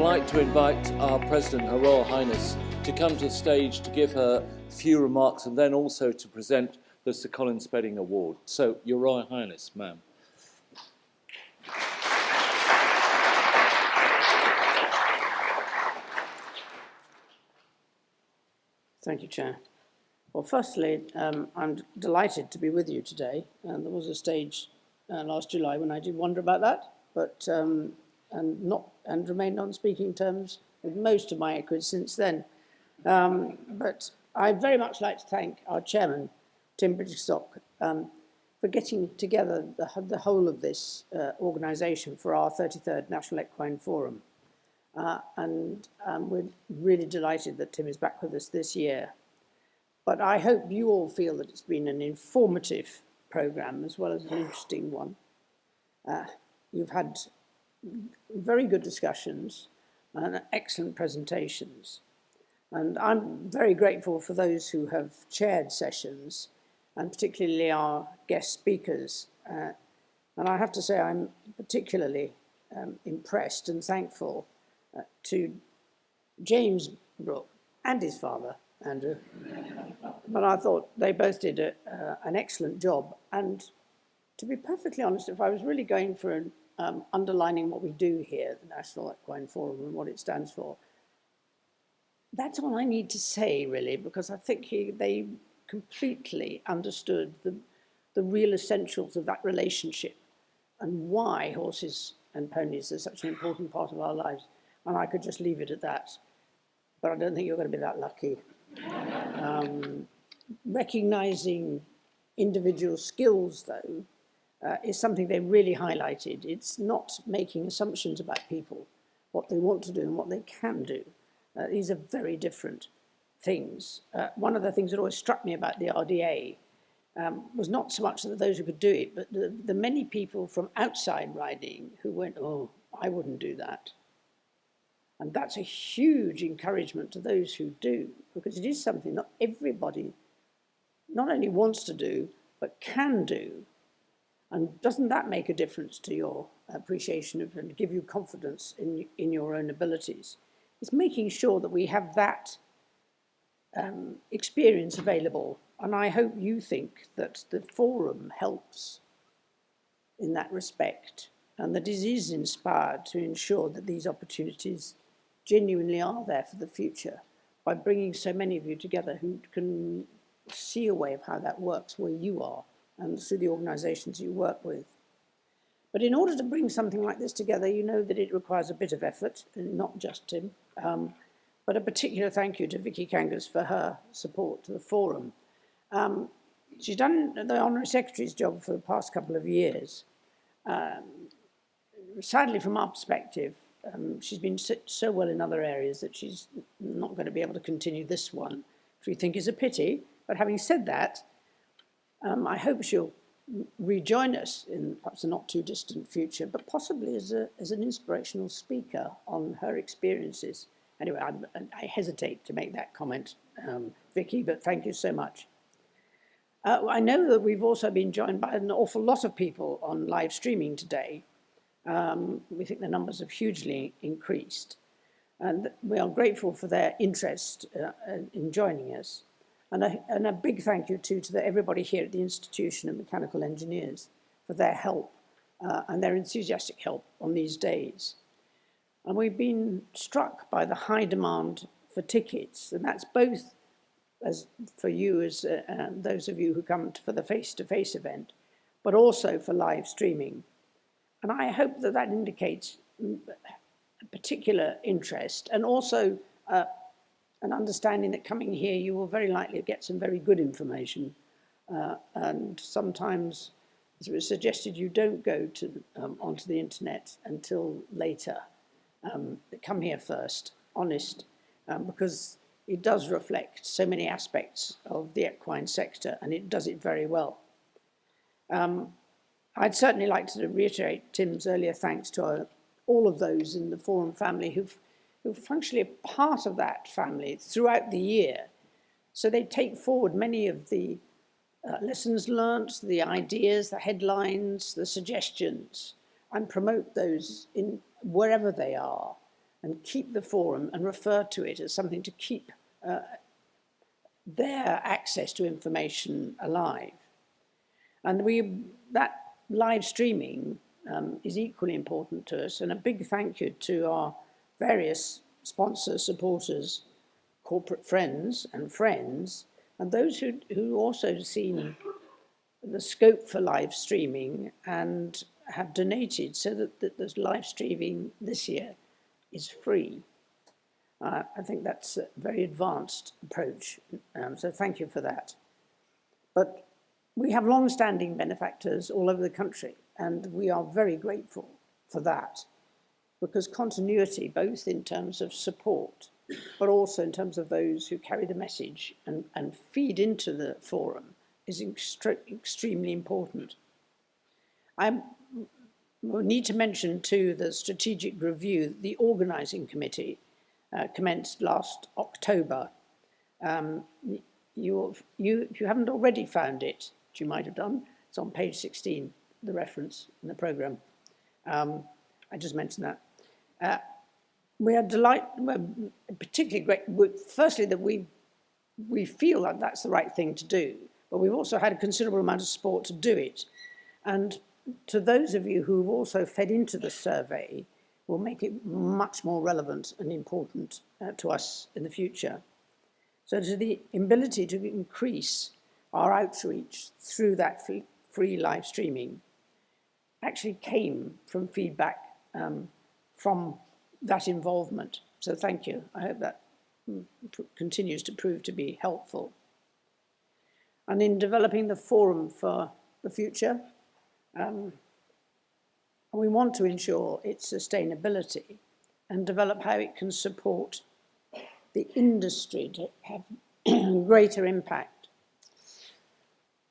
like to invite our President, Her Royal Highness, to come to the stage to give her a few remarks and then also to present the Sir Colin Spedding Award. So, Your Royal Highness, ma'am. Thank you, Chair. Well, firstly, I'm delighted to be with you today. And there was a stage last July when I did wonder about that, but and remained on speaking terms with most of my equids since then. But I'd very much like to thank our chairman, Tim Bridgestock, for getting together the whole of this organisation for our 33rd National Equine Forum. And we're really delighted that Tim is back with us this year. But I hope you all feel that it's been an informative programme as well as an interesting one. You've had very good discussions and excellent presentations. And I'm very grateful for those who have chaired sessions, and particularly our guest speakers. And I have to say I'm particularly impressed and thankful to James Brooke and his father, Andrew. But I thought they both did an excellent job. And to be perfectly honest, if I was really going for underlining what we do here at the National Equine Forum and what it stands for, that's all I need to say, really, because I think they completely understood the real essentials of that relationship and why horses and ponies are such an important part of our lives. And I could just leave it at that. But I don't think you're going to be that lucky. Recognising individual skills, though, is something they really highlighted. It's not making assumptions about people, what they want to do and what they can do. These are very different things. One of the things that always struck me about the RDA was not so much that those who could do it, but the many people from outside riding who went, oh, I wouldn't do that. And that's a huge encouragement to those who do, because it is something that everybody not only wants to do, but can do. And doesn't that make a difference to your appreciation of and give you confidence in your own abilities? It's making sure that we have that experience available. And I hope you think that the forum helps in that respect, and that it is inspired to ensure that these opportunities genuinely are there for the future by bringing so many of you together who can see a way of how that works where you are and through the organisations you work with. But in order to bring something like this together, you know that it requires a bit of effort, and not just Tim, but a particular thank you to Vicky Kangas for her support to the forum. She's done the Honorary Secretary's job for the past couple of years. Sadly, from our perspective, she's been so well in other areas that she's not going to be able to continue this one, which we think is a pity. But having said that, I hope she'll rejoin us in perhaps a not too distant future, but possibly as an inspirational speaker on her experiences. Anyway, I hesitate to make that comment, Vicky, but thank you so much. I know that we've also been joined by an awful lot of people on live streaming today. We think the numbers have hugely increased, and we are grateful for their interest in joining us. And a big thank you too to everybody here at the Institution of Mechanical Engineers for their help and their enthusiastic help on these days. And we've been struck by the high demand for tickets, and that's both as for you as those of you who come for the face-to-face event, but also for live streaming. And I hope that that indicates a particular interest, and also an understanding that coming here you will very likely get some very good information. And sometimes, as it was suggested, you don't go onto the internet until later. Come here first, honest, because it does reflect so many aspects of the equine sector, and it does it very well. I'd certainly like to reiterate Tim's earlier thanks to all of those in the forum family who've functionally a part of that family throughout the year. So they take forward many of the lessons learnt, the ideas, the headlines, the suggestions, and promote those in wherever they are. and keep the forum and refer to it as something to keep their access to information alive. And that live streaming is equally important to us, and a big thank you to our various sponsors, supporters, corporate friends, and those who also seen the scope for live streaming and have donated so that the live streaming this year is free. I think that's a very advanced approach, so thank you for that. But we have long-standing benefactors all over the country, and we are very grateful for that, because continuity, both in terms of support, but also in terms of those who carry the message and feed into the forum, is extremely important. I need to mention too the strategic review. The organising committee commenced last October. If you haven't already found it, which you might have done, it's on page 16, the reference in the programme. I just mentioned that. We are delighted, particularly great, firstly, that we feel that that's the right thing to do, but we've also had a considerable amount of support to do it. And to those of you who've also fed into the survey, will make it much more relevant and important to us in the future. So to the ability to increase our outreach through that free live streaming actually came from feedback from that involvement. So thank you. I hope that continues to prove to be helpful. And in developing the forum for the future, we want to ensure its sustainability and develop how it can support the industry to have greater impact.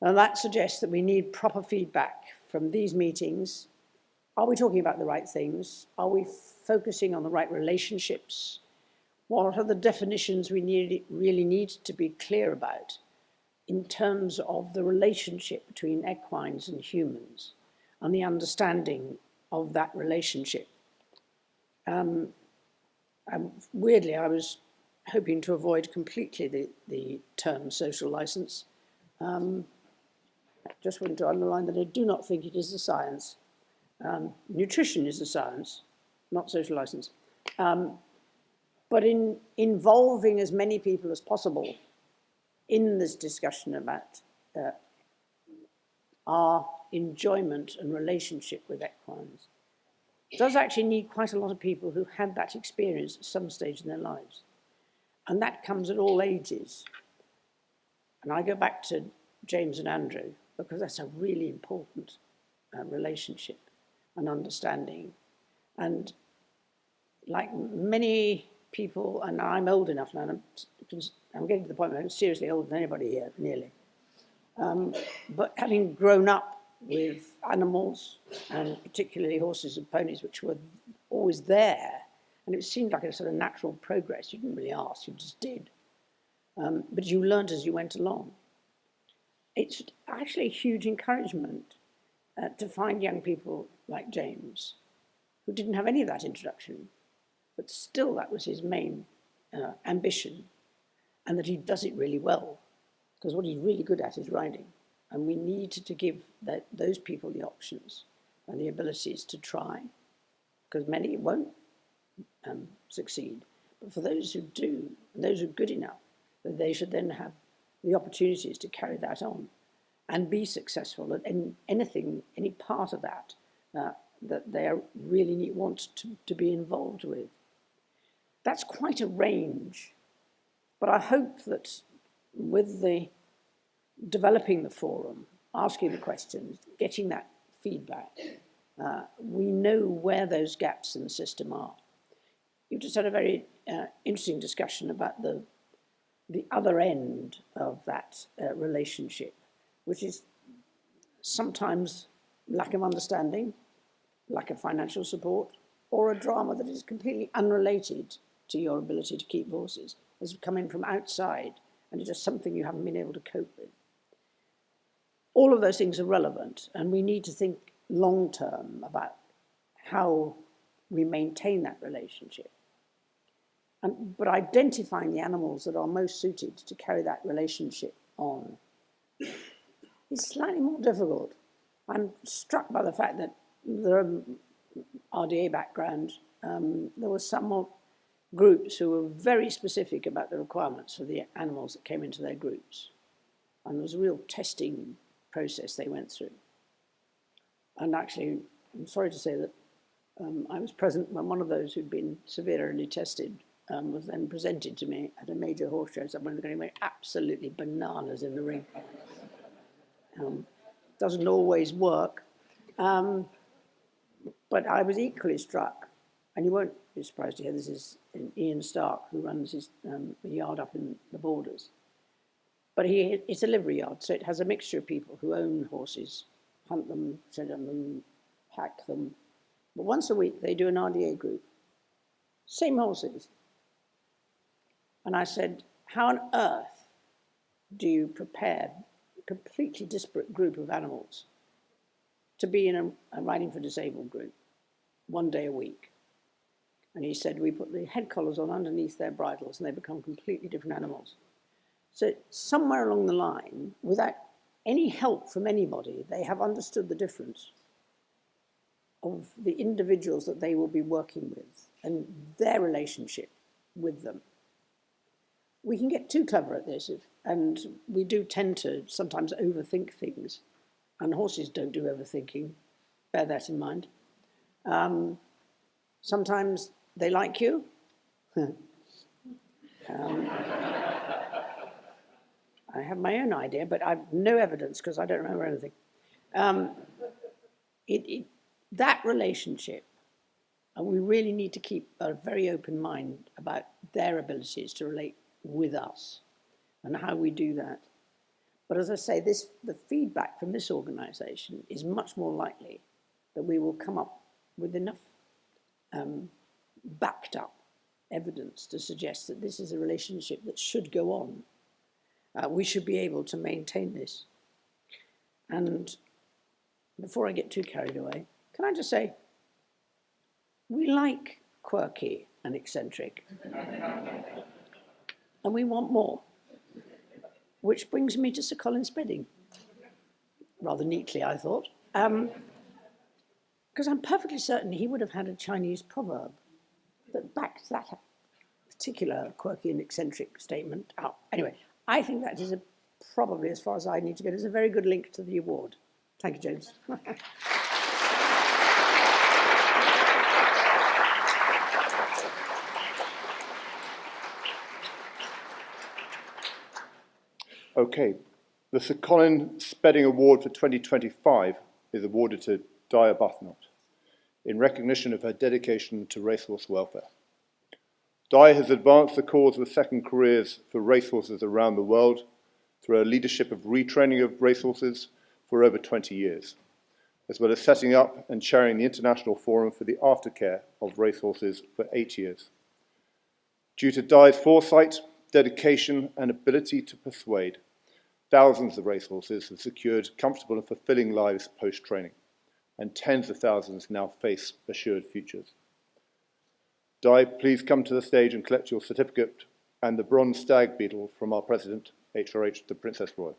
And that suggests that we need proper feedback from these meetings. Are we talking about the right things? Are we focusing on the right relationships? What are the definitions we really need to be clear about in terms of the relationship between equines and humans and the understanding of that relationship? Weirdly, I was hoping to avoid completely the term social license. Just want to underline that I do not think it is a science. Nutrition is a science, not social license. But in involving as many people as possible in this discussion about our enjoyment and relationship with equines, does actually need quite a lot of people who had that experience at some stage in their lives. And that comes at all ages. And I go back to James and Andrew, because that's a really important relationship and understanding. And like many people, and I'm old enough now, and I'm getting to the point where I'm seriously older than anybody here, nearly. But having grown up with animals, and particularly horses and ponies, which were always there, and it seemed like a sort of natural progress. You didn't really ask, you just did. But you learned as you went along. It's actually a huge encouragement to find young people like James, who didn't have any of that introduction, but still that was his main ambition, and that he does it really well, because what he's really good at is riding. And we need to give those people the options and the abilities to try, because many won't succeed. But for those who do, and those who are good enough, that they should then have the opportunities to carry that on and be successful at anything, any part of that, that they really want to be involved with. That's quite a range, but I hope that with the developing the forum, asking the questions, getting that feedback, we know where those gaps in the system are. You just had a very interesting discussion about the other end of that relationship, which is sometimes lack of understanding, lack of financial support, or a drama that is completely unrelated to your ability to keep horses, has come in from outside, and it's just something you haven't been able to cope with. All of those things are relevant, and we need to think long-term about how we maintain that relationship But identifying the animals that are most suited to carry that relationship on is slightly more difficult. I'm struck by the fact that the RDA background, there were some more groups who were very specific about the requirements for the animals that came into their groups. And there was a real testing process they went through. And actually, I'm sorry to say that I was present when one of those who'd been severely tested was then presented to me at a major horse show. Someone was going to make absolutely bananas in the ring. Doesn't always work. But I was equally struck, and you won't be surprised to hear this is Ian Stark, who runs his yard up in the Borders. But it's a livery yard, so it has a mixture of people who own horses, hunt them, shed them, hack them. But once a week, they do an RDA group. Same horses. And I said, how on earth do you prepare a completely disparate group of animals to be in a riding for disabled group 1 day a week? And he said, we put the head collars on underneath their bridles and they become completely different animals. So somewhere along the line, without any help from anybody, they have understood the difference of the individuals that they will be working with and their relationship with them. We can get too clever at this, and we do tend to sometimes overthink things, and horses don't do overthinking. Bear that in mind. Sometimes they like you. I have my own idea, but I've no evidence because I don't remember anything. That relationship, and we really need to keep a very open mind about their abilities to relate with us and how we do that. But as I say, the feedback from this organisation is much more likely that we will come up with enough backed up evidence to suggest that this is a relationship that should go on. We should be able to maintain this. And before I get too carried away, can I just say, we like quirky and eccentric, and we want more. Which brings me to Sir Colin Spedding, rather neatly, I thought, because I'm perfectly certain he would have had a Chinese proverb that backed that particular quirky and eccentric statement out. Anyway, I think that is probably, as far as I need to go, is a very good link to the award. Thank you, James. Okay, the Sir Colin Spedding Award for 2025 is awarded to Jaya in recognition of her dedication to racehorse welfare. Jaya has advanced the cause of second careers for racehorses around the world through her leadership of retraining of racehorses for over 20 years, as well as setting up and chairing the International Forum for the Aftercare of Racehorses for 8 years. Due to Jaya's foresight, dedication and ability to persuade, thousands of racehorses have secured comfortable and fulfilling lives post-training, and tens of thousands now face assured futures. Jaya, please come to the stage and collect your certificate and the bronze stag beetle from our President, HRH, the Princess Royal.